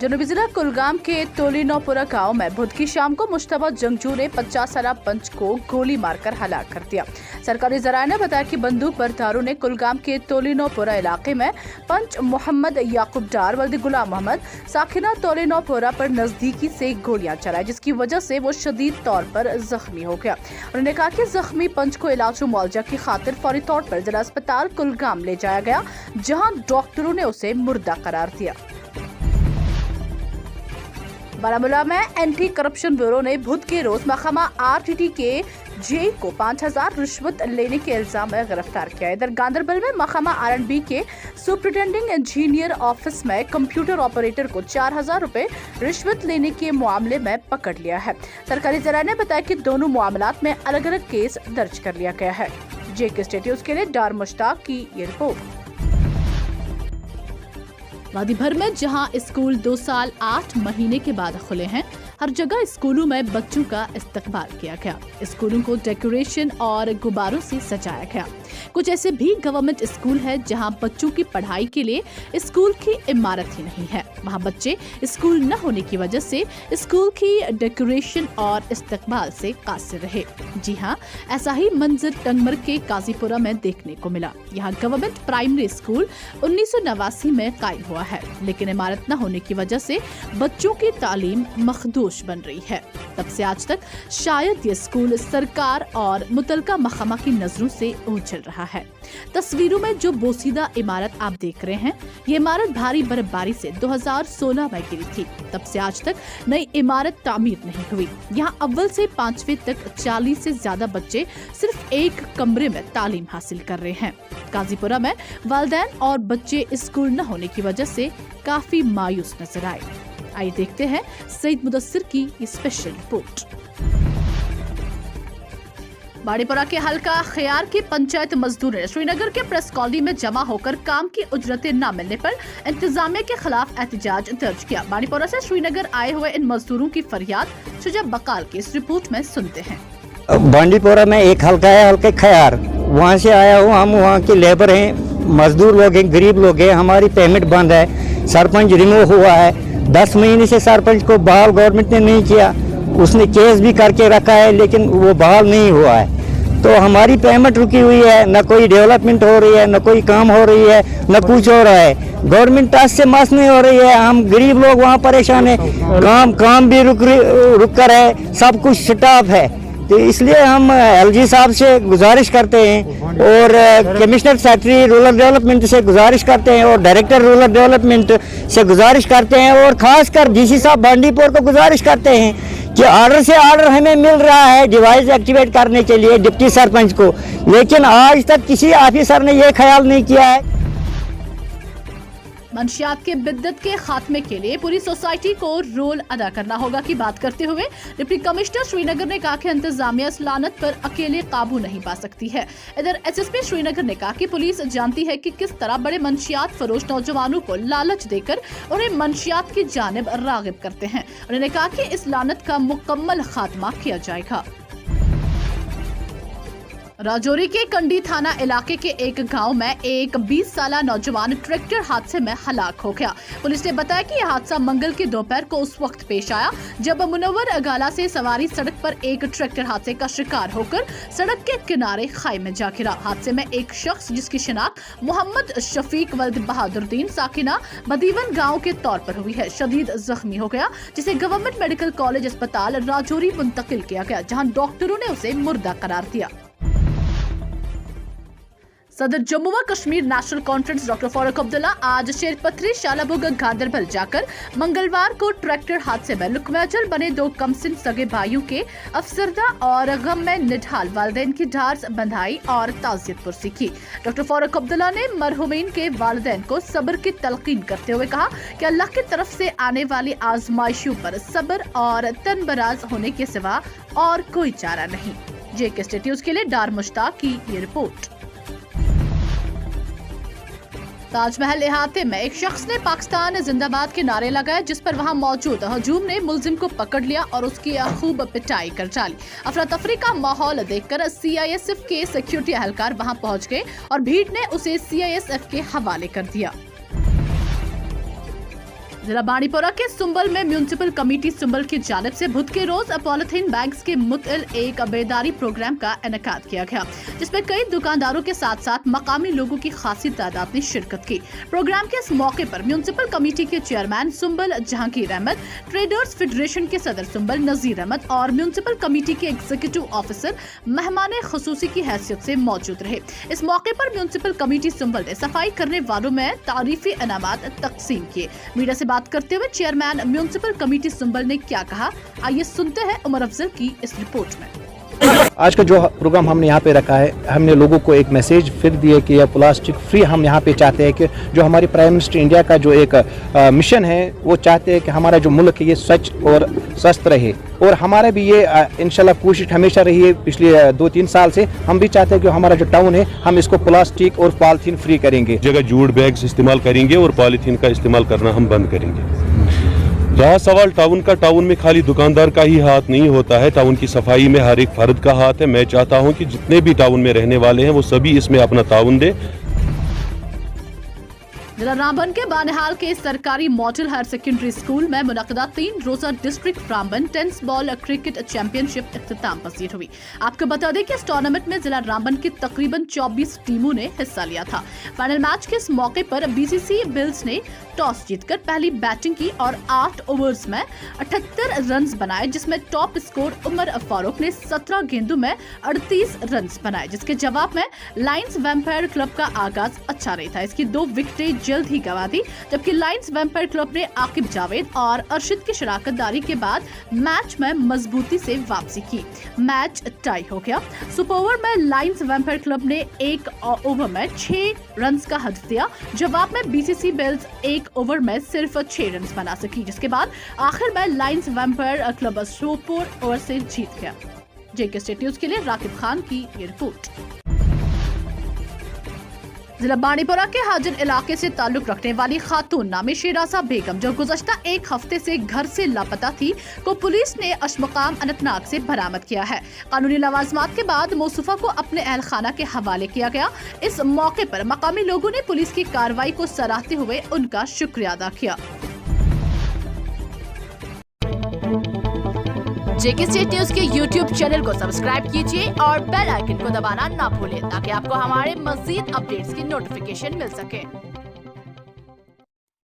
जनूबी जिला कुलगाम के टोलीनोपुरा गांव में बुध की शाम को मुश्तबा जंगजू ने 50 साला पंच को गोली मारकर हलाक कर दिया। सरकारी जराये ने बताया कि बंदूक बरदारों ने कुलगाम के टोलीनोपुरा इलाके में पंच मोहम्मद याकूब डार वल्द गुलाम मोहम्मद साकिना टोलीनोपुरा पर नजदीकी से गोलियां चलाई, जिसकी वजह से वो शदीद तौर पर जख्मी हो गया। उन्होंने कहा कि जख्मी पंच को इलाज व मुआवजा की खातिर फौरी तौर पर जिला अस्पताल कुलगाम ले जाया गया, जहां डॉक्टरों ने उसे मुर्दा करार दिया। बारामूला में एंटी करप्शन ब्यूरो ने बुध के रोज महकमा RTT के जेई को 5000 रिश्वत लेने के इल्जाम में गिरफ्तार किया। इधर गांधरबल में महकमा R&B के सुपरिटेंडिंग इंजीनियर ऑफिस में कंप्यूटर ऑपरेटर को 4000 रुपए रिश्वत लेने के मामले में पकड़ लिया है। सरकारी जराये ने बताया कि दोनों मामलात में अलग अलग केस दर्ज कर लिया गया है। JK स्टेट्यूज के लिए डार मुश्ताक की ये रिपोर्ट। वादी भर में जहां स्कूल 2 साल 8 महीने के बाद खुले हैं, हर जगह स्कूलों में बच्चों का इस्तकबाल किया गया। स्कूलों को डेकोरेशन और गुब्बारों से सजाया गया। कुछ ऐसे भी गवर्नमेंट स्कूल है जहां बच्चों की पढ़ाई के लिए स्कूल की इमारत ही नहीं है। वहां बच्चे स्कूल न होने की वजह से स्कूल की डेकोरेशन और इस्तकबाल से कासिर रहे। जी हां, ऐसा ही मंजर टंगमर के काजीपुरा में देखने को मिला। यहाँ गवर्नमेंट प्राइमरी स्कूल 1989 में कायम हुआ है, लेकिन इमारत न होने की वजह से बच्चों की तालीम मखदूश बन रही है। तब से आज तक शायद ये स्कूल सरकार और मुतलका महकमा की नजरों से ओझल रहा है। तस्वीरों में जो बोसीदा इमारत आप देख रहे हैं, ये इमारत भारी बर्फबारी से 2016 में गिरी थी। तब से आज तक नई इमारत तामीर नहीं हुई। यहाँ अव्वल से 5वीं तक 40 से ज्यादा बच्चे सिर्फ एक कमरे में तालीम हासिल कर रहे हैं। काजीपुरा में वालिदैन और बच्चे स्कूल न होने की वजह से काफी मायूस नजर आए। आइए देखते हैं सईद मुदस्सिर की ये स्पेशल रिपोर्ट। बाड़ीपुरा के हल्का खयार के पंचायत मजदूर ने श्रीनगर के प्रेस कॉलोनी में जमा होकर काम की उजरतें न मिलने पर इंतजामिया के खिलाफ एहतजाज दर्ज किया। बाड़ीपुरा से श्रीनगर आए हुए इन मजदूरों की फरियाद शुजा बकाल की इस रिपोर्ट में सुनते हैं। बांडीपुरा में एक हल्का है, हल्के खयार, वहाँ से आया हूँ। हम वहाँ के लेबर हैं, मजदूर लोग हैं, गरीब लोग हैं। हमारी पेमेंट बंद है, सरपंच रिमूव हुआ है। 10 महीने से सरपंच को बहाल गवर्नमेंट ने नहीं किया। उसने केस भी करके रखा है, लेकिन वो बहाल नहीं हुआ है। तो हमारी पेमेंट रुकी हुई है, न कोई डेवलपमेंट हो रही है, न कोई काम हो रही है, न कुछ हो रहा है। गवर्नमेंट टच से मस नहीं हो रही है। हम गरीब लोग वहाँ परेशान है। काम भी रुक कर है, सब कुछ स्टाफ है। तो इसलिए हम LG साहब से गुजारिश करते हैं और कमिश्नर सेक्रेटरी रूरल डेवलपमेंट से गुजारिश करते हैं और डायरेक्टर रूरल डेवलपमेंट से गुजारिश करते हैं और खासकर DC साहब बांडीपुर को गुजारिश करते हैं कि ऑर्डर से ऑर्डर हमें मिल रहा है डिवाइस एक्टिवेट करने के लिए डिप्टी सरपंच को, लेकिन आज तक किसी ऑफिसर ने यह ख्याल नहीं किया है। मंशियात के बिद्दत के खात्मे के लिए पूरी सोसाइटी को रोल अदा करना होगा की बात करते हुए डिप्टी कमिश्नर श्रीनगर ने कहा कि इंतजामिया इस लानत पर अकेले काबू नहीं पा सकती है। इधर SSP श्रीनगर ने कहा कि पुलिस जानती है कि किस तरह बड़े मंशियात फरोश नौजवानों को लालच देकर उन्हें मंशियात की जानिब रागिब करते हैं। उन्होंने कहा कि इस लानत का मुकम्मल खात्मा किया जाएगा। राजौरी के कंडी थाना इलाके के एक गांव में एक 20 साला नौजवान ट्रैक्टर हादसे में हलाक हो गया। पुलिस ने बताया कि यह हादसा मंगल के दोपहर को उस वक्त पेश आया जब मुनव्वर अगाला से सवारी सड़क पर एक ट्रैक्टर हादसे का शिकार होकर सड़क के किनारे खाई में जा गिरा। हादसे में एक शख्स जिसकी शिनाख्त मोहम्मद शफीक वल्द बहादुरदीन साकिना बदीवन गाँव के तौर पर हुई है, शदीद जख्मी हो गया, जिसे गवर्नमेंट मेडिकल कॉलेज अस्पताल राजौरी मुंतकिल किया गया, जहाँ डॉक्टरों ने उसे मुर्दा करार दिया। सदर जम्मू व Kashmir national conference doctor Farooq Abdullah आज शेरपथरी शालाबुग गांधरबल जाकर मंगलवार को ट्रैक्टर हादसे में लुकवाचल बने 2 कमसिन सगे भाइयों के अफसरदा और गम में निढाल वालिदैन की ढार्स बंधाई और ताज़ियत पुरसी की। डॉक्टर फारूक अब्दुल्ला ने मरहुमीन के वालिदैन को सब्र की तलकीन करते हुए कहा कि अल्लाह की तरफ से आने वाली आजमाइशों पर सब्र और तनबराज होने के सिवा और कोई चारा नहीं। JK स्टेट्यूज के लिए डार मुश्ताक की ये रिपोर्ट। ताजमहल इहाते में एक शख्स ने पाकिस्तान जिंदाबाद के नारे लगाए, जिस पर वहां मौजूद हजूम ने मुलजिम को पकड़ लिया और उसकी खूब पिटाई कर डाली। अफरा तफरी का माहौल देखकर CISF के सिक्योरिटी एहलकार वहां पहुंच गए और भीड़ ने उसे CISF के हवाले कर दिया। जिला बाड़ीपोरा के सुंबल में म्यूनिसिपल कमेटी सुंबल की जानिब से बुध के रोज पॉलिथीन बैग्स के मुतल एक बेदारी प्रोग्राम का इनेकाद किया गया, जिसमें कई दुकानदारों के साथ साथ मकामी लोगों की खासी तादाद ने शिरकत की। प्रोग्राम के इस मौके पर म्यूनिसिपल कमेटी के chairman Sumbal Jahangir Ahmad, traders federation के सदर सुंबल नजीर अहमद और म्यूनिसिपल कमेटी के एग्जीक्यूटिव ऑफिसर मेहमान खुसूसी की हैसियत से मौजूद रहे। इस मौके पर म्यूनिसिपल कमेटी सुंबल ने सफाई करने वालों में तारीफी इनामात तकसीम किए। मीडिया से बात करते हुए चेयरमैन म्यूनिसिपल कमेटी सुंबल ने क्या कहा, आइए सुनते हैं उमर अफजल की इस रिपोर्ट में। आज का जो प्रोग्राम हमने यहाँ पे रखा है, हमने लोगों को एक मैसेज फिर दिया कि यह प्लास्टिक फ्री हम यहाँ पे चाहते हैं कि जो हमारी प्राइम मिनिस्टर इंडिया का जो एक मिशन है वो चाहते हैं कि हमारा जो मुल्क है ये स्वच्छ और स्वस्थ रहे, और हमारा भी ये इंशाल्लाह कोशिश हमेशा रही है पिछले 2-3 साल से। हम भी चाहते हैं कि हमारा जो टाउन है हम इसको प्लास्टिक और पॉलीथीन फ्री करेंगे, जगह जूट बैग्स इस्तेमाल करेंगे और पॉलीथीन का इस्तेमाल करना हम बंद करेंगे। रहा सवाल टाउन का, टाउन में खाली दुकानदार का ही हाथ नहीं होता है, टाउन की सफाई में हर एक फर्द का हाथ है। मैं चाहता हूं कि जितने भी टाउन में रहने वाले हैं वो सभी इसमें अपना ताउन दे। जिला रामबन के बानिहाल के सरकारी मॉडल हायर सेकेंडरी स्कूल में मुनक़दा 3 रोजा district Ramban tennis ball cricket championship इख्तिताम पसीर हुई। आपको बता दें कि इस टूर्नामेंट में जिला रामबन की तकरीबन 24 टीमों ने हिस्सा लिया था। फाइनल मैच के इस मौके पर बीसीसी बिल्स ने टॉस जीतकर पहली बैटिंग की और 8 ओवर्स में 78 रन बनाए, जिसमें टॉप स्कोर उमर फारूक ने 17 गेंदों में 38 रन बनाए, जिसके जवाब में लायंस वैम्पायर क्लब का आगाज अच्छा नहीं था। इसकी 2 विकेटें जल्द ही गंवा दी, जबकि लायंस वैम्पायर क्लब ने आकिब जावेद और अरशद की शराकतदारी के बाद मैच में मजबूती से वापसी की। मैच टाई हो गया। सुपर ओवर में लायंस वैम्पायर क्लब ने 1 ओवर में 6 रन का हदफ दिया। जवाब में बीसीसी बिल्स 1 ओवर में सिर्फ 6 रन बना सकी, जिसके बाद आखिर में Lions vampire club super over से जीत गया। जेके स्टेट न्यूज के लिए राकिब खान की ये रिपोर्ट। जिला बाड़ीपोरा के हाजिर इलाके से ताल्लुक रखने वाली खातून नामी शेरासा बेगम, जो गुज़श्ता 1 हफ्ते से घर से लापता थी, को पुलिस ने अशमुकाम अनंतनाग से बरामद किया है। कानूनी लवाजमात के बाद मौसूफा को अपने अहल खाना के हवाले किया गया। इस मौके पर मकामी लोगों ने पुलिस की कार्रवाई को सराहते हुए उनका शुक्रिया अदा किया। जेके स्टेट न्यूज के YouTube चैनल को सब्सक्राइब कीजिए और बेल आइकन को दबाना ना भूलें, ताकि आपको हमारे मज़ीद अपडेट्स की नोटिफिकेशन मिल सके।